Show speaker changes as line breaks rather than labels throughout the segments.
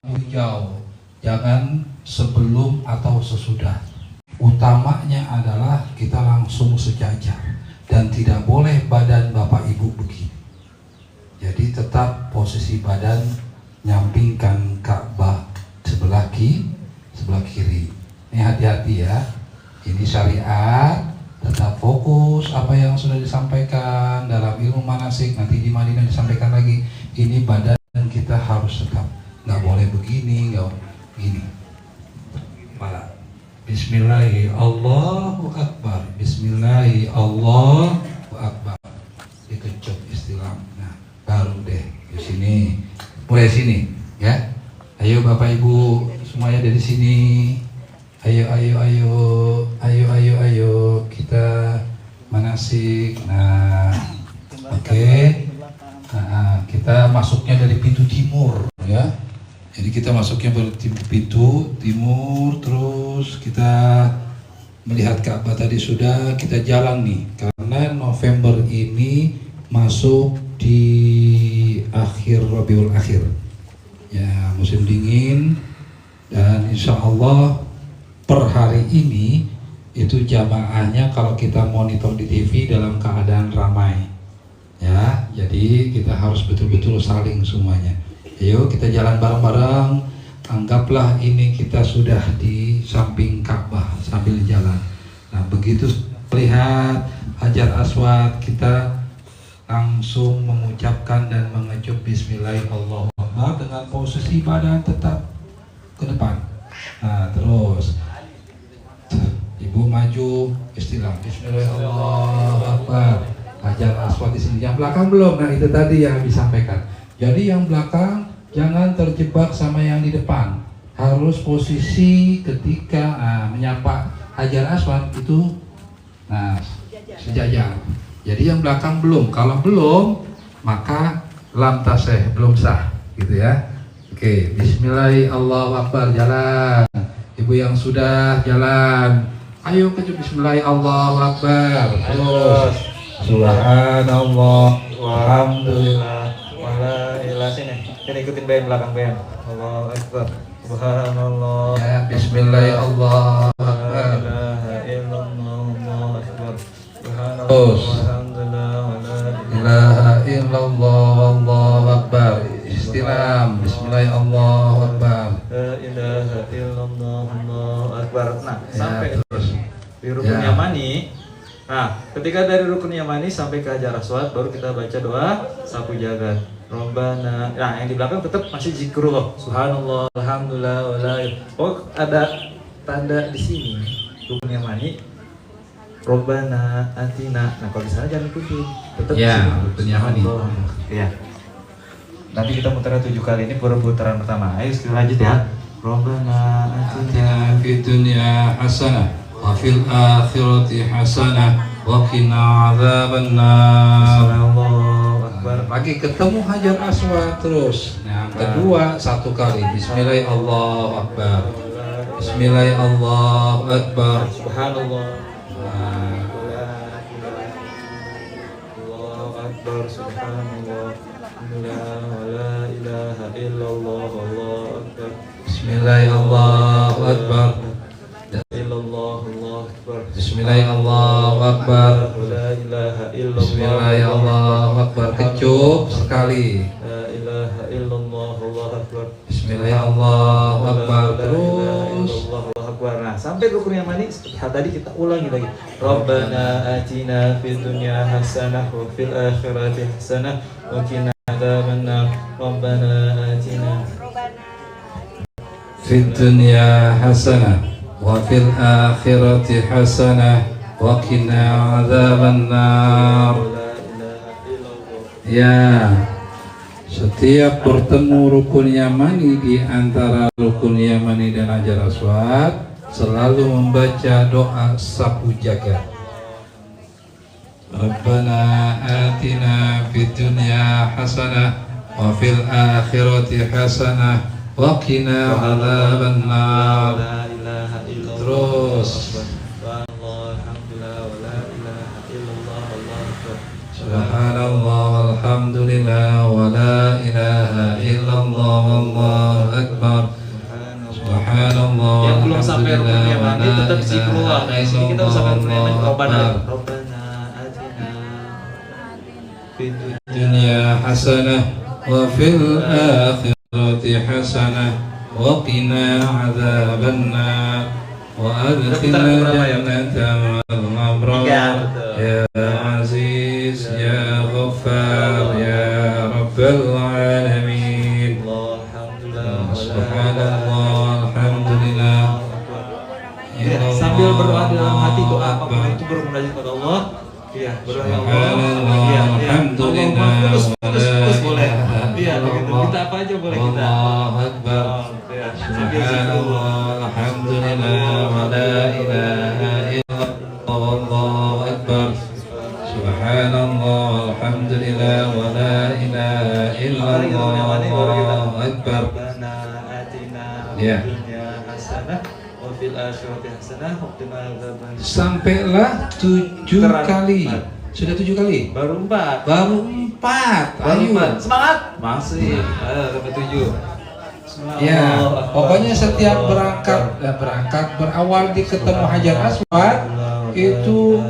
hijau, jangan sebelum atau sesudah. Utamanya adalah kita langsung sejajar dan tidak boleh badan Bapak Ibu begini. Jadi tetap posisi badan nyampingkan Ka'bah sebelah kiri. Ini hati-hati ya. Ini syariat, tetap fokus apa yang sudah disampaikan dalam ilmu manasik, nanti di Madinah disampaikan lagi. Ini badan kita harus tetap, nggak boleh begini, nggak begini. Kepala. Bismillahirrahmanirrahim. Allahu Akbar. Bismillahirrahmanirrahim. Allahu Akbar. Dikecup istilah. Nah, baru deh di sini. Mulai sini, ya. Ayo Bapak Ibu semuanya dari sini. Ayo kita manasik. Nah, oke. Nah, kita masuknya dari pintu timur, ya. Jadi kita masuknya dari pintu timur, terus kita melihat Ka'bah tadi sudah, kita jalan nih. Karena November ini masuk di akhir Rabiul Akhir, ya, musim dingin, dan insya Allah per hari ini itu jamaahnya kalau kita monitor di TV dalam keadaan ramai, ya. Jadi kita harus betul-betul saling semuanya. Ayo kita jalan bareng-bareng. Anggaplah ini kita sudah di samping Ka'bah sambil jalan. Nah, begitu melihat Hajar Aswad, kita langsung mengucapkan dan mengecup Bismillahirrahmanirrahim dengan posisi badan tetap ke depan. Nah, terus Ibu maju, istilah Bismillahirrahmanirrahim. Hajar Aswad di sini. Yang belakang belum. Nah, itu tadi yang disampaikan. Jadi yang belakang jangan terjebak sama yang di depan. Harus posisi ketika menyapa Hajar Aswad itu sejajar. Jadi yang belakang belum. Kalau belum, maka lam taseh, belum sah, gitu ya. Oke, Bismillahirrahmanirrahim. Allahu Akbar, jalan. Ibu yang sudah jalan, ayo kecup Bismillahirrahmanirrahim. Allahu Akbar. Terus Subhanallah, Alhamdulillah,
wala ilaha sini. Kita ikutin BM belakang BM. Allahu Akbar. Subhanallah.
Ya, Bismillahirrahmanirrahim. Allahu Akbar.
La ilaha illallah. Allahu Akbar. Subhanallah.
Terus
Alhamdulillah. La
ilaha illallah. Allahu Akbar. Istilam. Bismillahirrahmanirrahim. Allahu Akbar.
ilaha illallah. Allahu Akbar. Nah, sampai
terus
di rukun Yamani. Nah, ketika dari rukun Yamani sampai ke Hajar Aswad, baru kita baca doa sapu jagat. Robbana. Nah, yang di belakang tetap masih zikrullah. Subhanallah, alhamdulillah, wala. Oh, ada tanda di sini rukun Yamani. Robbana atina. Nah, kalau di sana jangan ikutin. Tetap
ya, rukun Yamani.
Iya. Nanti kita muter 7 kali, ini baru putaran pertama. Ayo sekali lanjut ya. Robbana atina
fid dunya hasanah wa fil akhirati hasanah wa qina adzabannar.
Allahu Akbar.
Lagi ketemu Hajar Aswad terus. Yang kedua satu kali Bismillahirrahmanirrahim. Allahu Akbar. Bismillahirrahmanirrahim. Allahu Akbar.
Subhanallah. Allahu Akbar. Subhanallah. La ilaha illallah. Allahu Akbar.
Bismillahirrahmanirrahim. Allahu Akbar.
Allahu Akbar.
Bismillahirrahmanirrahim. Allahu Akbar.
La ilaha illallah.
Bismillahirrahmanirrahim. Allahu Akbar. Kecup sekali.
La ilaha illallah. Allahu Akbar.
Bismillahirrahmanirrahim. Allahu Akbar. Terus
Allahu Akbar. Nah, sampai rukun yang mana seperti tadi kita ulangi lagi. Rabbana atina fid dunya hasanah wa fil akhirati hasanah wa qina adzabannar. Rabbana atina
fid dunya hasanah wa fil akhirati hasanah wa qina adzabannar. Ya, setiap bertemu rukun Yamani di antara rukun Yamani dan Hajar Aswad selalu membaca doa sapu jagat. Rabbana atina fid dunya hasanah wa fil akhirati hasanah wa qina adzabannar. Terus Subhanallah walhamdulillah wa la ilaha illallah wallahu akbar. Subhanallah.
Yang belum sampai rukun yamani tetap zikrullah. Nah, di sini kita harus sampai rukun yamani. Rabbana atina fid
dunya hasanah wa fil akhirati hasanah wa qina adzabannar wa adkhilna jannata ma'al abrar ya aziz ya ghaffar ya rabbal alamin. Subhanallah, alhamdulillah.
Ya, sambil berdoa dalam hati, doa apapun itu bermunajat kepada Allah. Iya, berdoa ya Allah. Iya,
alhamdulillah.
Terus boleh. Iya, begitu. Kita apa aja boleh kita.
Allahu akbar. Subhanallah, alhamdulillah wa la ilaha illallah wallahu akbar. Subhanallah, alhamdulillah wa la ilaha illallah wallahu akbar. Ya. Sampailah 7 kali. Sudah 7 kali?
Baru 4.
Baru 4. Ayo.
Semangat.
Masih.
Sampai 7.
Ya, pokoknya setiap berangkat berawal di ketemu Hajar Aswad itu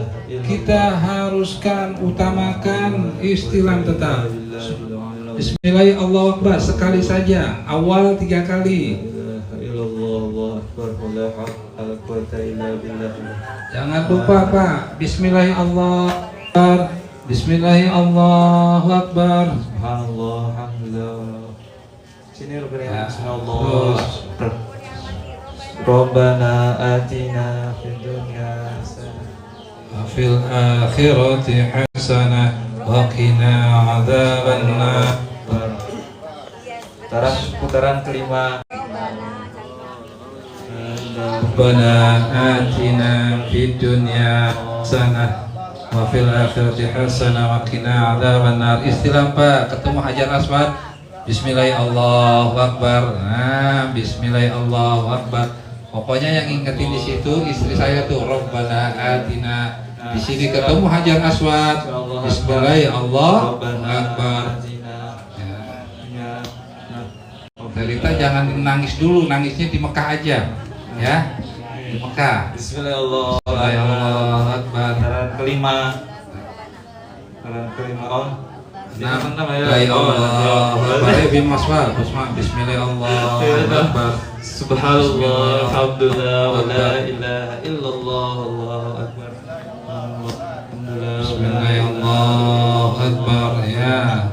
kita haruskan utamakan istilah tetap. Bismillahirrahmanirrahim sekali saja, awal 3 kali. Jangan lupa Pak, Bismillahirrahmanirrahim. Bismillahirrahmanirrahim.
Subhanallah, alhamdulillah. Sini lu beri Bismillah. Rabbana atina fid dunya hasanah
wa fil akhirati hasanah wa qina adzabannar.
Putaran kelima.
Rabbana atina fid dunya hasanah wa fil akhirati hasanah wa qina adzabannar. Istilah Pak, ketemu Hajar Aswad, Bismillahirrahmanirrahim. Nah, Bismillahirrahmanirrahim. Pokoknya yang ingetin di situ istri saya tuh, Rabbana atina. Di sini ketemu Hajar Aswad, Bismillahirrahmanirrahim. Derita jangan nangis dulu, nangisnya di Mekah aja, ya. Di Mekah.
Bismillahirrahmanirrahim. Putaran kelima. Oh.
Bismillahirrahmanirrahim.
Subhanallah, alhamdulillah, wa la ilaha illallah, Allahu akbar.
Bismillahirrahmanirrahim. Ya.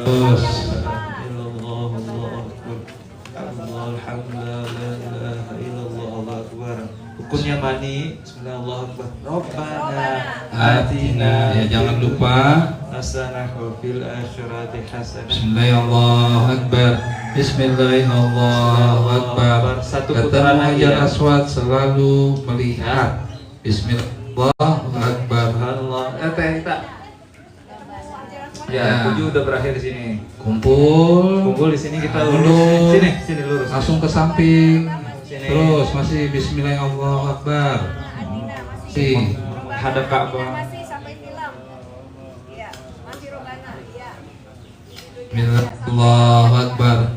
Terus.
Rukun yamani. Bismillahirrahmanirrahim. Rabbana
Atina. Ya, jangan lupa
hasanah wa fil akhirati hasanah.
Bismillahirrahmanirrahim. Bismillahirrahmanirrahim. Ketemu Hajar Aswad selalu melihat. Bismillahirrahmanirrahim.
Ya, 7 udah berakhir di sini.
Kumpul
di sini kita lurus. Sini lurus.
Langsung ke samping.
Sini.
Terus masih Bismillahirrahmanirrahim. Si
Hadap Ka'bah.
Masih sampai film. Iya, masih Robbana. Iya.
Bismillahirrahmanirrahim.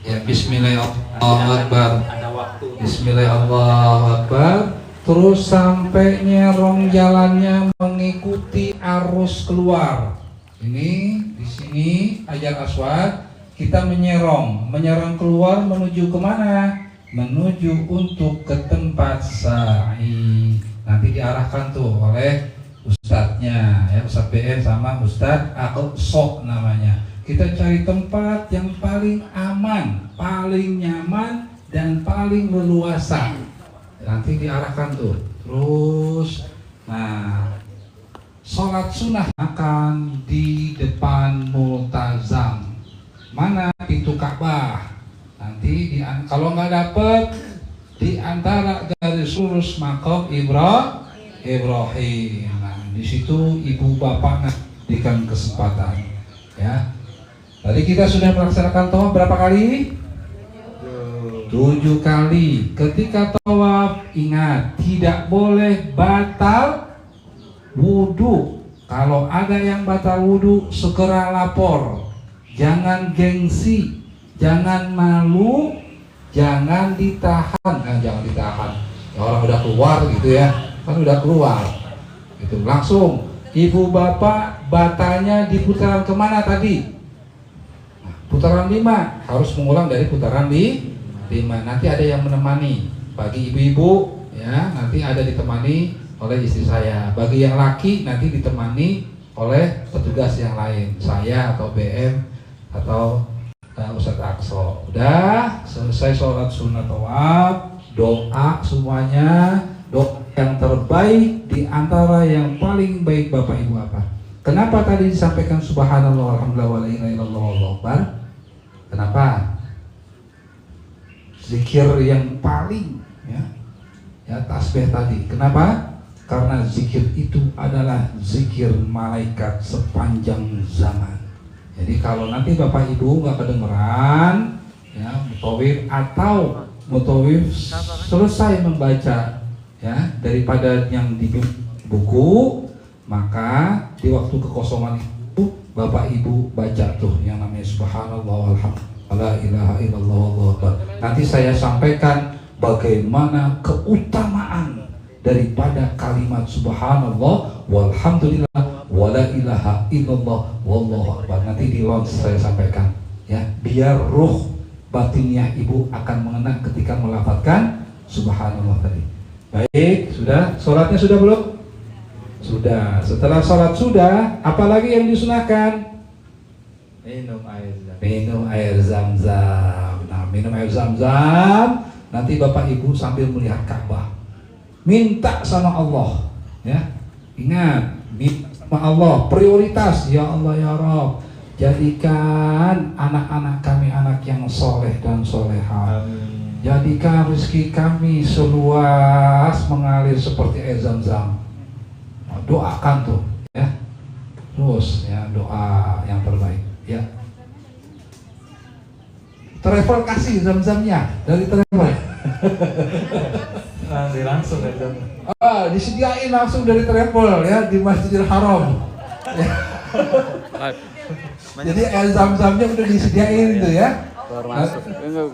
Ya, Bismillahirrahmanirrahim.
Ada waktu.
Bismillahirrahmanirrahim. Terus sampai nyerong jalannya mengikuti arus keluar. Ini di sini Hajar Aswad kita menyerong keluar menuju kemana? Menuju untuk ke tempat sa'i. Nanti diarahkan tuh oleh ustadznya, ya, Ustadz BN sama Ustadz Aqsa namanya. Kita cari tempat yang paling aman, paling nyaman, dan paling leluasa. Nanti diarahkan tuh. Terus, nah, sholat sunnah akan di depan multazam. Mana pintu Ka'bah? Nanti kalau nggak dapet di antara garis lurus maqam Ibrahim. Nah, di situ ibu bapak berikan kesempatan. Ya. Tadi kita sudah melaksanakan tawaf berapa kali? 7 kali. Ketika tawaf ingat tidak boleh batal wudhu. Kalau ada yang batal wudhu, segera lapor. Jangan gengsi, jangan malu, jangan ditahan. Jangan ditahan. Ya, orang udah keluar gitu ya, kan udah keluar. Itu langsung. Ibu bapak batalnya di putaran kemana tadi? Nah, putaran 5 harus mengulang dari putaran 5. Nanti ada yang menemani. Bagi ibu-ibu ya, nanti ada ditemani oleh istri saya. Bagi yang laki nanti ditemani oleh petugas yang lain, saya atau BM atau Ustadz Aqsa. Udah selesai sholat sunat tawaf, doa semuanya, doa yang terbaik di antara yang paling baik Bapak Ibu apa? Kenapa tadi disampaikan subhanallah alhamdulillah wa la ilaha illallah wallahu akbar? Kenapa? Zikir yang paling ya tasbih tadi. Kenapa? Karena zikir itu adalah zikir malaikat sepanjang zaman. Jadi kalau nanti Bapak Ibu nggak kedengeran ya mutawif atau mutawif selesai membaca ya daripada yang di buku, maka di waktu kekosongan itu Bapak Ibu baca tuh yang namanya subhanallah walhamdulillah la ilaha illallah wallahu akbar. Nanti saya sampaikan bagaimana keutamaan daripada kalimat subhanallah walhamdulillah wala ilaha illallah wallahu akbar. Nanti di launch saya sampaikan ya, biar ruh batiniah ibu akan mengenang ketika melafadzkan subhanallah tadi. Baik, sudah? Sholatnya sudah belum? Sudah. Setelah sholat sudah, apalagi yang disunahkan? Minum air zam-zam. Nah, minum air zam-zam. Nanti Bapak Ibu sambil melihat Ka'bah, minta sama Allah, ya. Ingat, minta sama Allah, prioritas. Ya Allah ya Rabb, jadikan anak-anak kami anak yang soleh dan solehah. Jadikan rezeki kami seluas mengalir seperti air zam-zam. Nah, doakan tuh, ya. Terus ya doa yang terbaik, ya. Travel kasih zam-zamnya dari travel.
Nanti langsung ya Zam.
Disediain langsung dari travel ya di Masjidil Haram. Ya. Jadi air zam-zamnya udah disediain itu ya.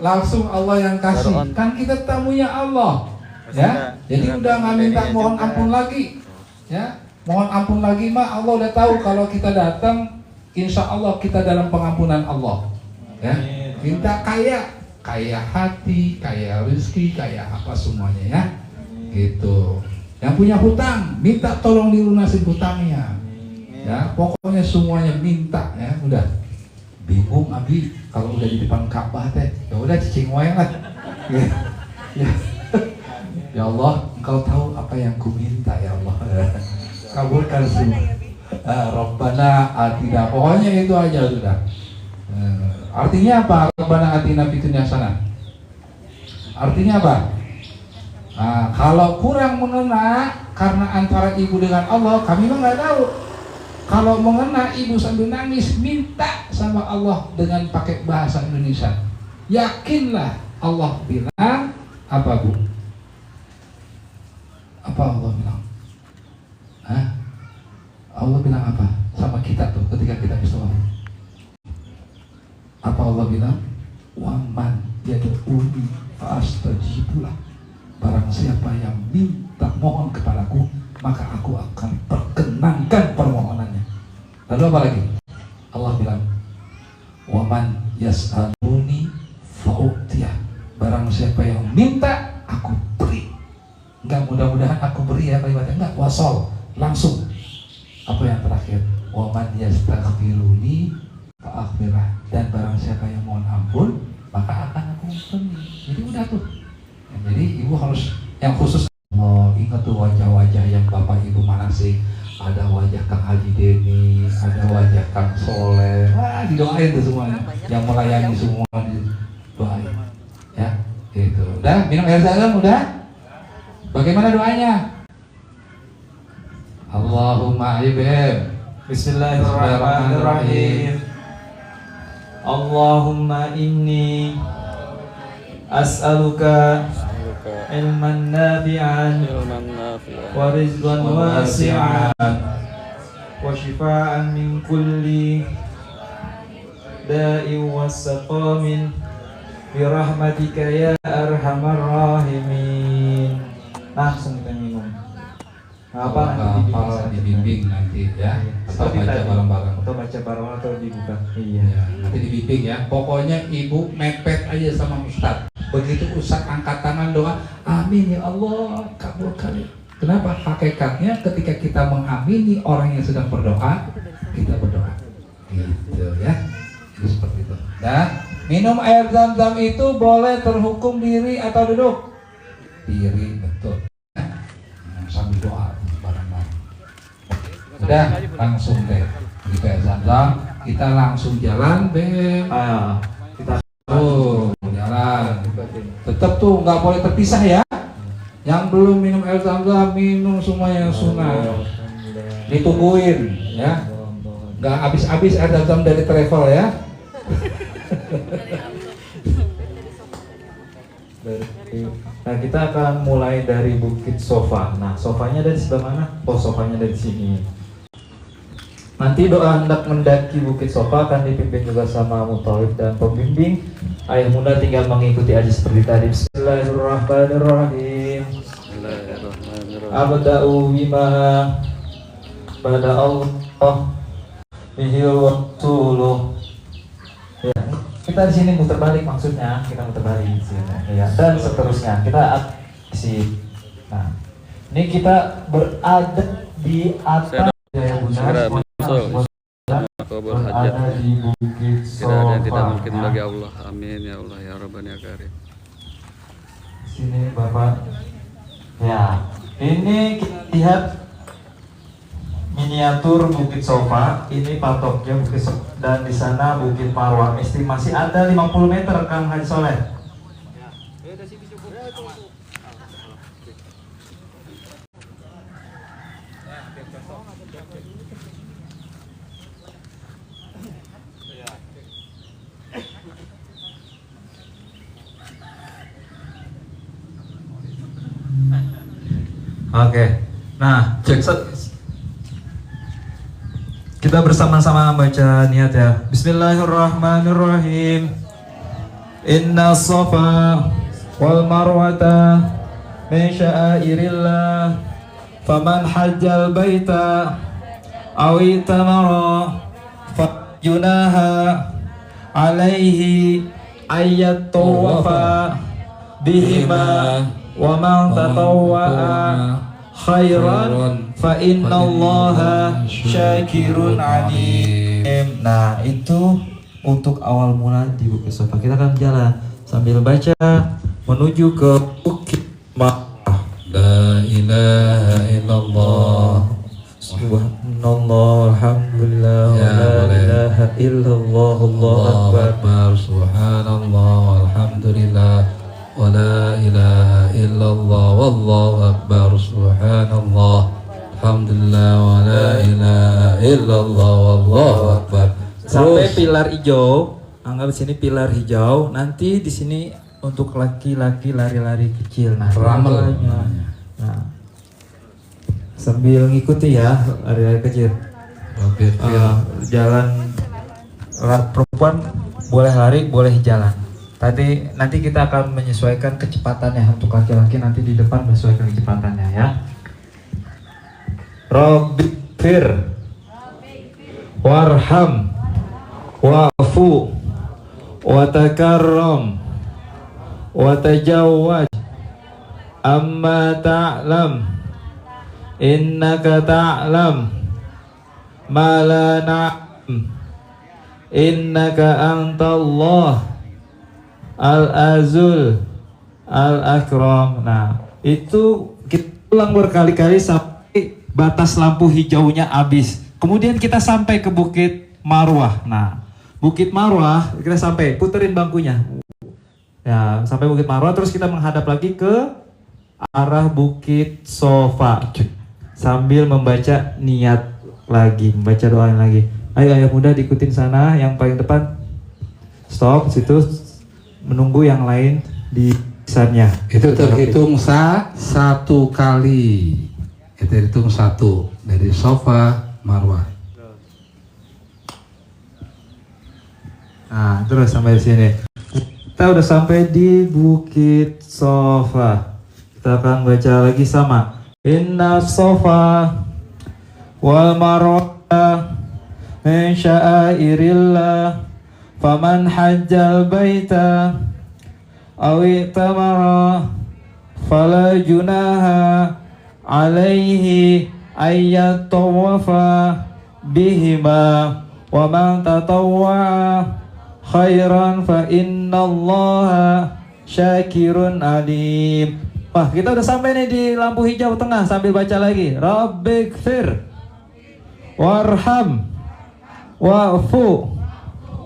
Langsung Allah yang kasih. Kan kita tamunya Allah. Ya. Jadi udah nggak minta mohon ampun lagi. Ya. Mohon ampun lagi mah Allah udah tahu kalau kita datang, insya Allah kita dalam pengampunan Allah. Ya. Minta kaya hati, kaya rezeki, kaya apa semuanya ya. Gitu. Yang punya hutang, minta tolong dilunasin hutangnya. Ya, pokoknya semuanya minta ya, udah. Bingung Abi kalau udah di depan Ka'bah teh. Ya udah cicing wae lah. Ya. Ya Allah, Engkau tahu apa yang ku minta ya Allah. Kabulkan semua. Rabbana atina. Pokoknya itu aja sudah. Artinya apa? Rabbana atina fid dunya hasanah. Artinya apa? Nah, kalau kurang mengena karena antara ibu dengan Allah, kami mah nggak tahu. Kalau mengena ibu sambil nangis, minta sama Allah dengan pakai bahasa Indonesia. Yakinlah Allah bilang apa Bu? Apa Allah bilang? Hah? Allah bilang apa sama kita tuh ketika kita istighfar? Apa Allah bilang? Waman yad'uni fa'astajibulah. Barang siapa yang minta mohon kepadaku, maka aku akan perkenankan permohonannya. Lalu apa lagi? Allah bilang, waman yas'aluni fa'u'tiyah. Barang siapa yang minta, aku beri. Enggak mudah-mudahan aku beri ya kalimatnya, enggak, wasol, langsung. Apa yang terakhir? Waman yastaghfiruni fa'aghfirah. Dan barang siapa yang mohon ampun, maka akan aku ampuni. Jadi udah tuh. Jadi ibu harus yang khusus. Oh, ingat tuh wajah-wajah yang Bapak Ibu manasik. Ada wajah Kang Haji Deni, ada wajah Kang Soleh. Wah, didoain tuh semuanya. Yang melayani semua didoain. Ya, gitu. Udah minum air zam-zam udah? Bagaimana doanya? Allahumma ibn.
Bismillahirrahmanirrahim. Allahumma inni as'aluka ilman nafi'an wa rizqan wasi'an وشفاء من كل داء وسقام برحمتك يا أرحم الراحمين. Langsung kita minum. Apa nanti
dibimbing nanti ya, atau baca bareng-bareng,
atau baca bareng atau dibuka. Iya.
Ya, nanti dibimbing ya. Pokoknya ibu mepet aja sama Ustadz. Begitu Ustadz angkat tangan doa, amin ya Allah, kabulkan. Kenapa? Hakikatnya ketika kita mengamini orang yang sedang berdoa, kita berdoa. Gitu ya. Itu seperti itu. Dan minum air zam-zam itu boleh terhukum diri atau duduk? Diri, betul. Sambil doa bareng-bareng. Udah langsung deh. Begitu air zam-zam, kita langsung jalan deh.
Kita
Jalan. Tetap tuh nggak boleh terpisah ya. Yang belum minum air zam-zam minum semua yang sunnah. Ditungguin ya. Nggak habis-habis air zam-zam dari travel ya.
Nah, kita akan mulai dari Bukit Sofa. Nah, sofanya dari sebelah mana? Oh, sofanya dari sini. Nanti doa hendak mendaki Bukit Sofa akan dipimpin juga sama Muthalib dan pembimbing. Ayah bunda tinggal mengikuti aja seperti tadi. Bismillahirrahmanirrahim. Abda'u bima pada Allah bihil wasuluh. Ya, kita di sini muter balik, maksudnya kita muter balik di sini, ya, dan seterusnya kita isi. Nah, ini kita berada di atas Jaya Bunda, berada di Bukit Sofa.
Tidak ada yang tidak mungkin bagi Allah. Amin ya Allah ya Rabbana ya Karim.
Sini Bapak. Ya, ini kita lihat miniatur Bukit Sofa. Ini patoknya Bukit Sofa, dan di sana Bukit Marwah. Estimasi ada 50 meter, Kang Haji Soleh. Oke, nah kita bersama-sama baca niat ya. Bismillahirrahmanirrahim. Inna safa wal marwata min sya'airillah faman hajjal baita aw itamara fa junaha alaihi ayyat tawafa bihima wa man tatawwa'a khairan fa innallaha syakirun alim. Nah, itu untuk awal mula di Bukit Sofa. Kita akan jalan sambil baca menuju ke Bukit Marwah.
La ilaha illallah
Subhanallah, alhamdulillah,
Ya,
la
boleh.
ilaha illallah, Allahu
Allahu
akbar.
Akbar, subhanallah, alhamdulillah, wa la ilaha illallah, wallahu akbar, subhanallah, alhamdulillah, wa la ilaha illallah, wallahu akbar.
Sampai
Terus.
pilar hijau, anggap sini pilar hijau. Nanti di sini untuk laki-laki lari-lari kecil. Nah,
Ramel.
Nah, sambil ngikuti ya lari-lari kecil.
Oke,
Jalan perempuan boleh lari, boleh jalan. Nanti kita akan menyesuaikan kecepatannya. Untuk laki-laki nanti di depan menyesuaikan kecepatannya ya. Rabbifir warham wa'fu watakarram watajawwaj amma ta'lam innaka ta'lam ma la na'lam innaka antallah al-azul al-akram. Nah, itu kita ulang berkali-kali sampai batas lampu hijaunya habis. Kemudian kita sampai ke Bukit Marwah. Nah, Bukit Marwah kita sampai, puterin bangkunya. Ya, sampai Bukit Marwah terus kita menghadap lagi ke arah Bukit Sofa. Sambil membaca niat lagi, membaca doa lagi. Ayo ayah muda diikutin sana, yang paling depan. Stop situ, menunggu yang lain di sana.
itu terhitung satu kali. Itu terhitung satu dari sofa Marwah.
Nah, terus sampai sini. Kita udah sampai di Bukit Sofa. Kita akan baca lagi sama. Inna Sofa wal Marwah min sya'airillah faman hajjal baita aw i'tamara fala junaha alaihi ayyat tawafa bihima wa man tatawwa'a khairan fa innallaha syakirun alim. Wah, kita udah sampai nih di lampu hijau tengah sambil baca lagi. Rabbighfir warham wa'fu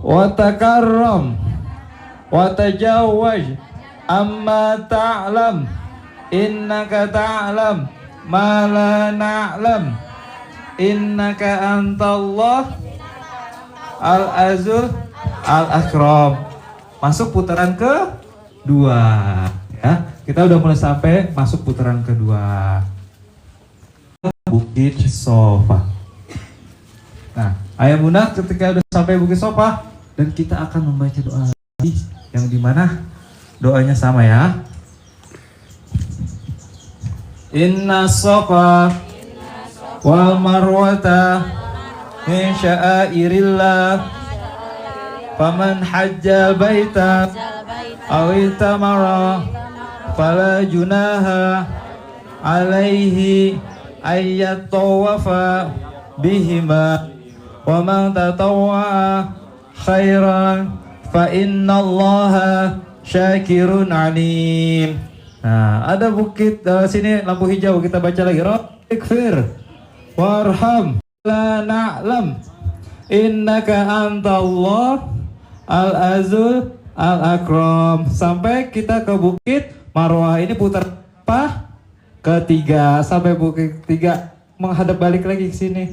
wa takarram wa tajawwaz amma ta'lam innaka ta'lam ma la na'lam innaka antallah al-azul al-akram. Masuk putaran kedua ya. Kita udah mulai sampai masuk putaran kedua. Bukit Sofa. Nah, ayah bunda ketika udah sampai Bukit Sofa dan kita akan membaca doa lagi yang dimana doanya sama ya. Inna Sofa wal Marwata min sya'airillah faman hajjal baita aw itamara fala junaha alaihi ayyat tawafa bihima wa man tatawwa'a khairan fa innallaha syakirun alim. Nah, ada bukit sini lampu hijau, kita baca lagi. Rabbighfir warham la na'lam innaka antallah al-azul al-akram. Sampai kita ke Bukit Marwah. Ini putar apa? Ketiga. Sampai Bukit ketiga menghadap balik lagi ke sini.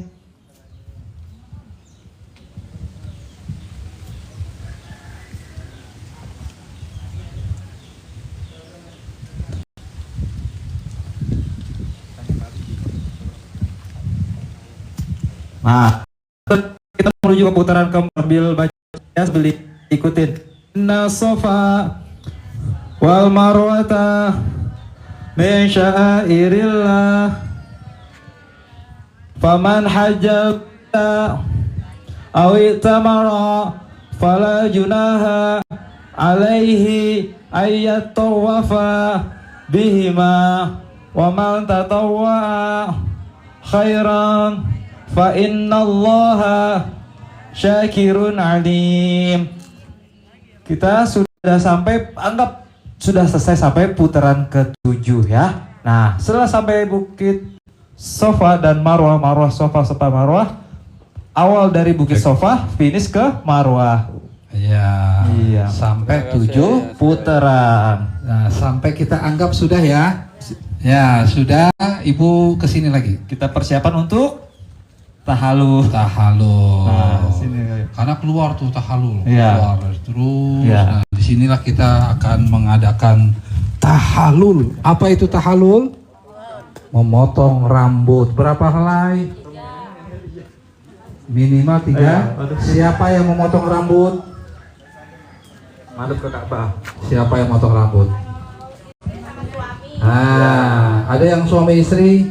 Nah, kita menuju ke putaran sambil baca ya, beli ikutin. Inna Sofa wal Marwata min sya'airillah faman hajjal aw i'tamara fala junaha alaihi ayyat tawafa bihima wa man tatawwa'a khairan fa innallaha syakirun alim. Kita sudah sampai, anggap sudah selesai sampai putaran ke-7 ya. Nah, setelah sampai Bukit Sofa dan Marwah, Marwah Sofa, Sofa Marwah, awal dari Bukit Sofa, finish ke Marwah.
Ya,
Iya.
sampai 7
Putaran.
Nah, sampai kita anggap sudah ya. Ya, sudah. Ibu kesini lagi.
Kita persiapan untuk tahalul.
Tahalul.
Nah, sini.
Karena keluar tuh tahalul.
Iya.
Keluar terus.
Iya.
Nah, disinilah kita akan mengadakan tahalul. Apa itu tahalul? Memotong rambut. Berapa helai? Minimal 3. Siapa yang memotong rambut?
Madep ke Ka'bah.
Siapa yang memotong rambut? Nah, ada yang suami istri?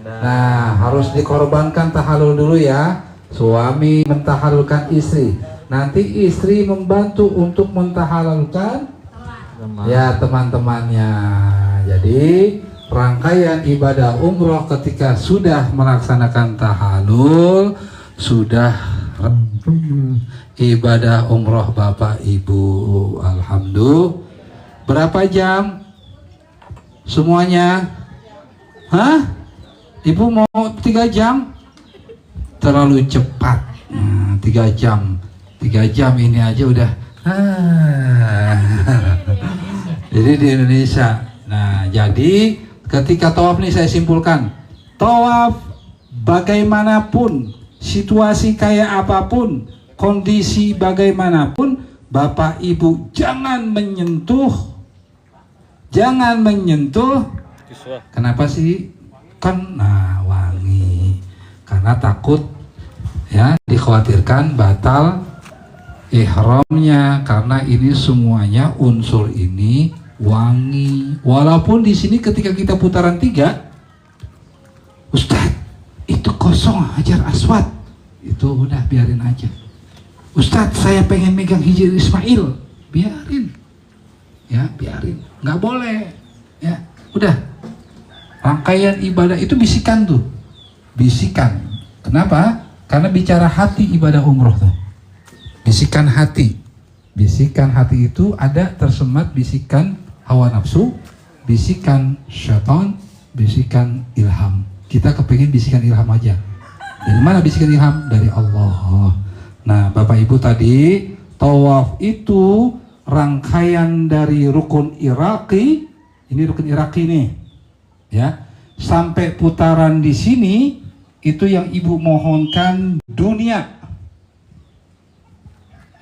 Nah, harus dikorbankan tahalul dulu ya. Suami mentahalulkan istri. Nanti istri membantu untuk mentahalulkan ya teman-temannya. Jadi rangkaian ibadah umroh ketika sudah melaksanakan tahalul, sudah ibadah umroh Bapak Ibu. Alhamdulillah. Berapa jam? Semuanya? Hah? Ibu mau 3 jam? Terlalu cepat. 3 jam. 3 jam ini aja udah. Jadi di Indonesia. Nah, jadi ketika tawaf nih saya simpulkan. Tawaf bagaimanapun, situasi kayak apapun, kondisi bagaimanapun, Bapak Ibu jangan menyentuh. Jangan menyentuh. Kenapa sih? Kan wangi, karena takut Ya, dikhawatirkan batal ihramnya karena ini semuanya unsur ini wangi. Walaupun di sini ketika kita putaran 3, Ustadz, itu kosong Hajar Aswad. Itu udah biarin aja. Ustadz, saya pengen megang Hijr Ismail. Biarin. Ya, biarin. Nggak boleh. Ya, udah. Rangkaian ibadah itu bisikan tuh. Bisikan. Kenapa? Karena bicara hati ibadah umroh tuh. Bisikan hati. Bisikan hati itu ada tersemat bisikan hawa nafsu, bisikan syaitan, bisikan ilham. Kita kepingin bisikan ilham aja. Dari mana bisikan ilham? Dari Allah. Nah, Bapak Ibu tadi, tawaf itu rangkaian dari rukun Iraqi. Ini rukun Iraqi nih. Ya. Sampai putaran di sini itu yang Ibu mohonkan dunia.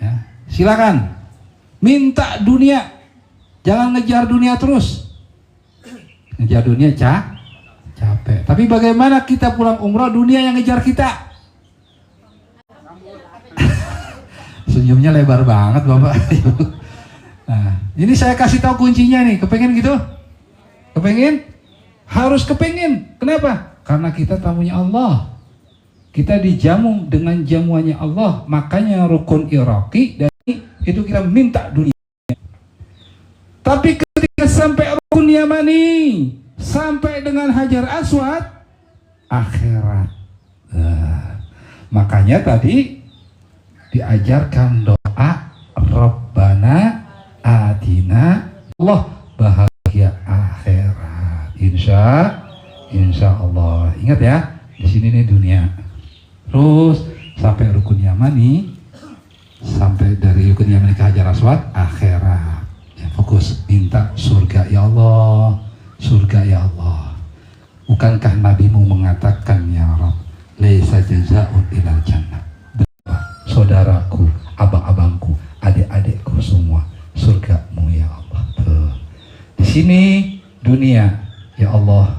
Ya, silakan minta dunia, jangan ngejar dunia terus. Ngejar dunia capek. Tapi bagaimana kita pulang umroh dunia yang ngejar kita? Senyumnya lebar banget Bapak. Nah, ini saya kasih tahu kuncinya nih. Kepengen gitu? Kepengen? Harus kepengen. Kenapa? Karena kita tamunya Allah. Kita dijamu dengan jamuannya Allah, makanya rukun Iraqi dan itu kita minta dunia. Tapi ketika sampai rukun Yamani, sampai dengan Hajar Aswad, akhirat. Makanya tadi diajarkan doa Rabbana Atina, Allah bahagia akhirat. Insya Allah. Ingat ya, di sini nih dunia. Terus sampai rukun Yamani, sampai dari rukun Yamani ke Hajar Aswad, akhirat. Ya, fokus minta surga ya Allah, surga ya Allah. Bukankah nabimu mengatakan ya Rabb, laisa jazaa'un ilal jannah. Saudaraku, abang-abangku, adik-adikku semua, surgamu ya Allah. Tuh. Di sini dunia, ya Allah,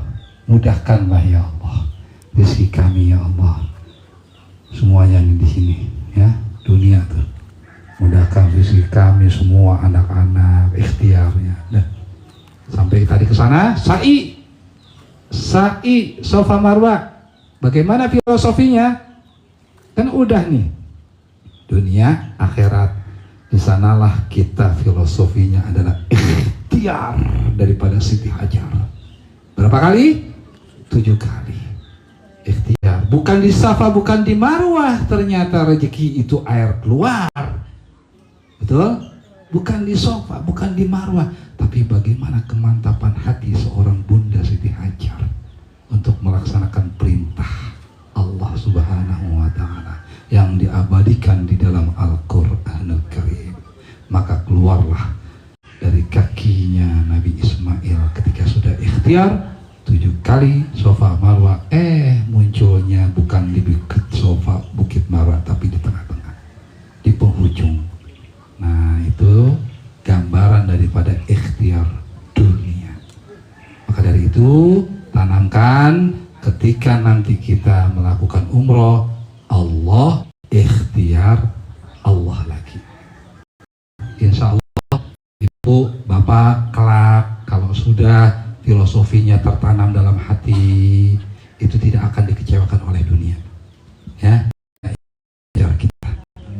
mudahkanlah ya Allah rezeki kami ya Allah. Semuanya yang di sini ya, dunia tuh mudahkan rezeki kami semua, anak-anak ikhtiarnya. Nah, sampai tadi ke sana sa'i Safa Marwah. Bagaimana filosofinya? Kan udah nih dunia akhirat. Di sanalah kita filosofinya adalah ikhtiar daripada Siti Hajar. Berapa kali? 7 kali. Ikhtiar, bukan di Safa, bukan di Marwah. Ternyata rezeki itu air keluar, betul? Bukan di Safa, bukan di Marwah, tapi bagaimana kemantapan hati seorang Bunda Siti Hajar untuk melaksanakan perintah Allah Subhanahu wa Ta'ala yang diabadikan di dalam Al-Qur'anul Karim. Maka keluarlah dari kakinya Nabi Ismail ketika sudah ikhtiar 7 kali Safa Marwah, munculnya bukan di Bukit Safa, Bukit Marwah, tapi di tengah-tengah, di penghujung. Nah, itu gambaran daripada ikhtiar dunia. Maka dari itu tanamkan ketika nanti kita melakukan umroh, Allah, ikhtiar Allah lagi. Insya Allah Ibu, Bapak kelak kalau sudah filosofinya tertanam dalam hati, itu tidak akan dikecewakan oleh dunia. Ya, kita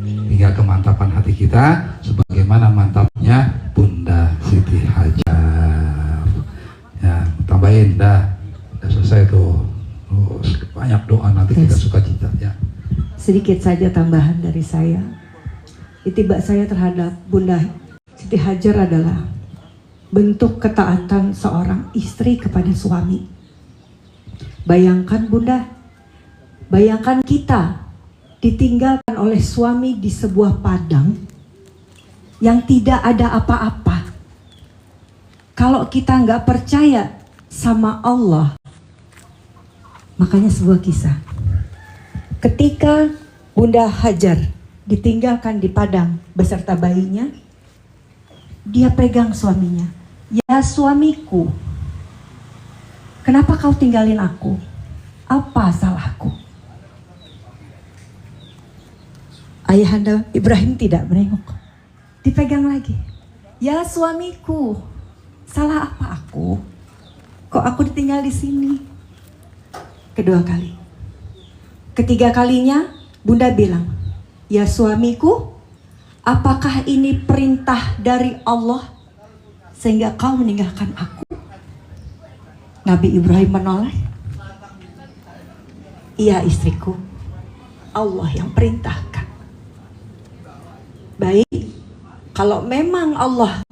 tinggal kemantapan hati kita sebagaimana mantapnya Bunda Siti Hajar. Ya, tambahin udah selesai tuh. Terus banyak doa nanti kita suka cita ya.
Sedikit saja tambahan dari saya. Itibak saya terhadap Bunda Siti Hajar adalah bentuk ketaatan seorang istri kepada suami. Bayangkan Bunda, bayangkan kita ditinggalkan oleh suami di sebuah padang yang tidak ada apa-apa. Kalau kita nggak percaya sama Allah, makanya sebuah kisah. Ketika Bunda Hajar ditinggalkan di padang beserta bayinya, dia pegang suaminya. Ya suamiku, kenapa kau tinggalin aku? Apa salahku? Ayahanda Ibrahim tidak menengok. Dipegang lagi. Ya suamiku, salah apa aku? Kok aku ditinggal di sini? Kedua kali. Ketiga kalinya Bunda bilang, ya suamiku, apakah ini perintah dari Allah sehingga kau meninggalkan aku? Nabi Ibrahim menoleh. Iya istriku, Allah yang perintahkan. Baik, kalau memang Allah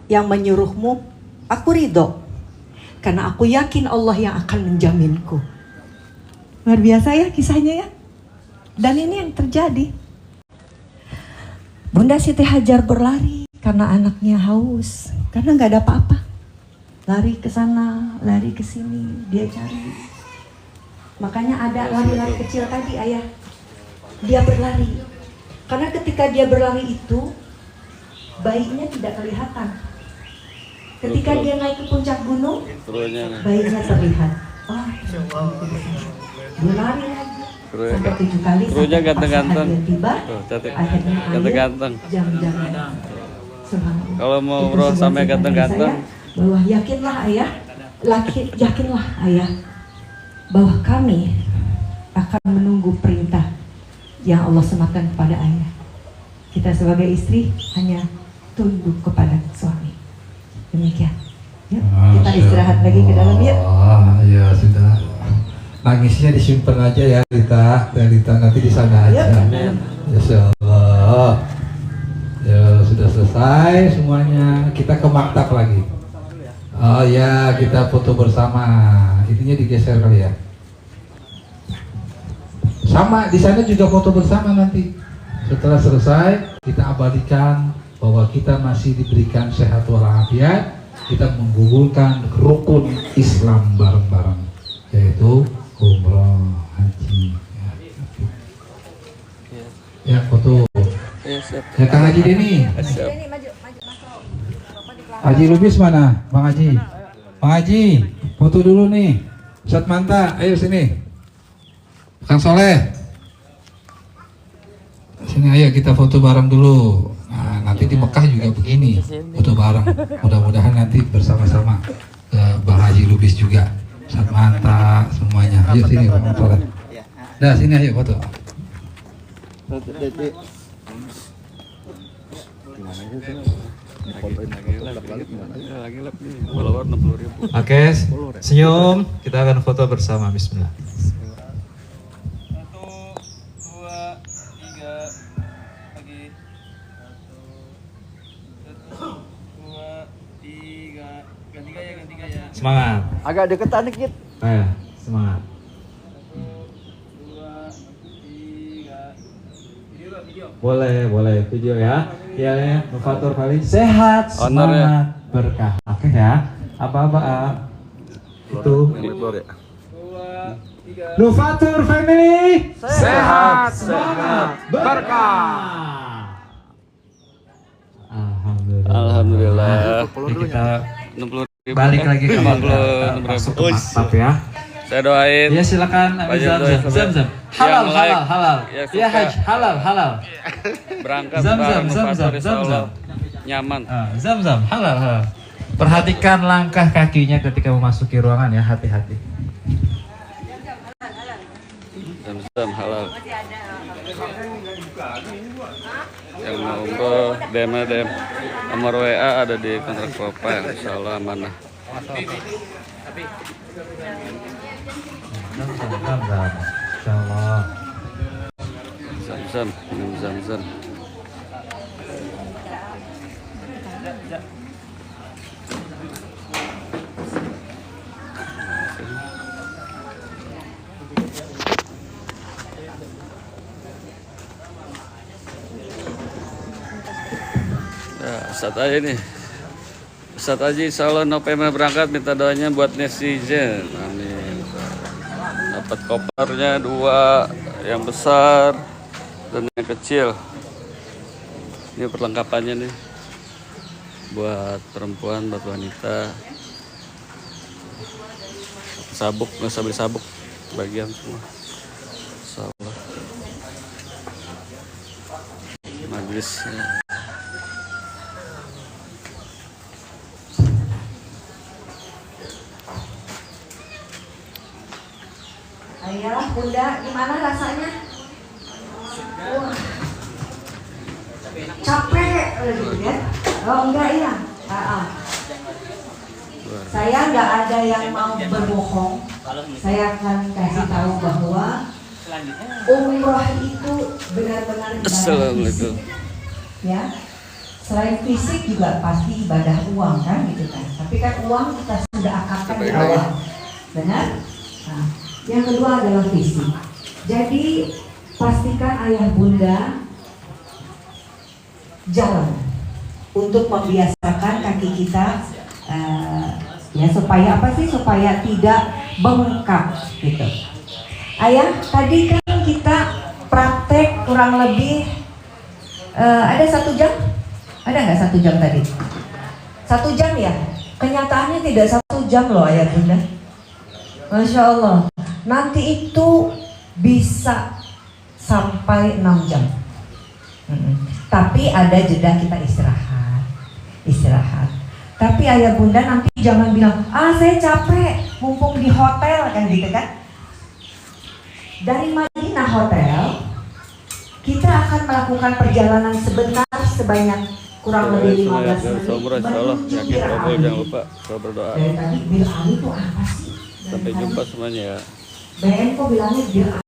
yang menyuruhmu, aku ridho. Karena aku yakin Allah yang akan menjaminku. Luar biasa ya kisahnya ya. Dan ini yang terjadi. Bunda Siti Hajar berlari karena anaknya haus. Karena nggak ada apa-apa. Lari ke sana, lari ke sini, dia cari. Makanya ada lari-lari kecil tadi ayah. Dia berlari. Karena ketika dia berlari itu, bayinya tidak kelihatan. Ketika dia naik ke puncak gunung, bayinya terlihat. Oh, dia lari lagi. Sampai 7 kali.
Krunya ganteng-ganteng.
Tiba, akhirnya
Ganteng-ganteng.
jam-jam.
Kalau mau umroh sampai ganteng-ganteng.
Bahwa yakinlah ayah, yakinlah ayah, bahwa kami akan menunggu perintah yang Allah sematkan kepada ayah. Kita sebagai istri hanya tunduk kepada suami. Demikian. Yuk, kita istirahat lagi ke dalam yuk.
Ya sudah. Nangisnya disimpan aja ya Rita nanti di sana aja. Insya Allah. Ya sudah selesai semuanya. Kita ke maktab lagi. Oh ya, kita foto bersama. Itunya digeser kali ya. Sama di sana juga foto bersama nanti. Setelah selesai, kita abadikan bahwa kita masih diberikan sehat walafiat. Kita menggugurkan rukun Islam bareng-bareng, yaitu umroh haji. Ya foto. Ya Kang Haji Deni.
Ini maju masuk. Bapak di belakang.
Haji Lubis mana? Bang Haji. Bang Haji, foto dulu nih. Ustadz Manta, ayo sini. Kang Soleh. Sini ayo kita foto bareng dulu. Nah, nanti di Mekah juga begini. Foto bareng. Mudah-mudahan nanti bersama-sama. Bang Haji Lubis juga. Ustadz Manta, semuanya. Ayo sini Bang Soleh. Nah, sini ayo foto.
Oke, senyum. Kita akan foto bersama. Bismillah. 1, 2, 3, lagi. 1, 2, 3. Ganti gaya. Semangat.
Agak deketan dikit.
Ayo, semangat. 1, 2, 3. Boleh video ya. Ya, Nufatur kali sehat,
Honor ya.
semangat, berkah. Oke ya. Apa-apa itu. Nufatur family sehat, semangat, berkah.
Alhamdulillah.
Ini kita
60.000.
balik lagi ke
56.000.
masuk ke maktab ya.
Saya doain.
Ya silakan
Pak
Zam.
Yang
Halal.
Ya,
Ya
suka.
Haj, halal.
Berangkat
Zam,
bareng
zam,
Nufatur,
zam,
insya
zam,
Allah.
zam.
Nyaman.
Zam, halal. Perhatikan langkah kakinya ketika memasuki ruangan ya, hati-hati.
Zam halal. Yang mau umroh DM nomor WA ada di kontrak profile. Insya Allah amanah.
Zam. Insyaallah.
Minum zam. Ya, Ustadz aja nih. Ustadz Haji insya Allah November berangkat, minta doanya buat netizen. Amin. Dapat kopernya 2, yang besar dan yang kecil. Ini perlengkapannya nih. Buat perempuan, buat wanita. Sabuk, nggak usah beli sabuk. Bagian semua. Insya Allah. Idris.
Ayah, bunda, gimana rasanya? Wah, capek gitu ya? Oh enggak ya? Saya nggak ada yang mau berbohong. Saya akan kasih tahu bahwa umroh itu benar-benar ibadah
Assalamualaikum.
fisik, ya. Selain fisik juga pasti ibadah uang kan gitu kan. Tapi kan uang kita sudah akadkan di awal, benar? Nah, yang kedua adalah fisik. Jadi pastikan ayah bunda jalan untuk membiasakan kaki kita ya supaya apa sih, supaya tidak bengkak gitu. Ayah, tadi kan kita praktek kurang lebih ada 1 jam, ada nggak 1 jam tadi? 1 jam ya? Kenyataannya tidak 1 jam loh ayah bunda. Masya Allah. Nanti itu bisa sampai 6 jam. Tapi ada jeda kita istirahat. Tapi ayah bunda nanti jangan bilang, saya capek, mumpung di hotel kan gitu kan. Dari Madinah Hotel, kita akan melakukan perjalanan sebentar sebanyak kurang lebih 15 menit.
Insyaallah, yakin kabul, jangan lupa selalu berdoa.
Dari tadi Bil Ali itu apa sih?
Sampai jumpa semuanya ya.
BN kok bilangnya Bil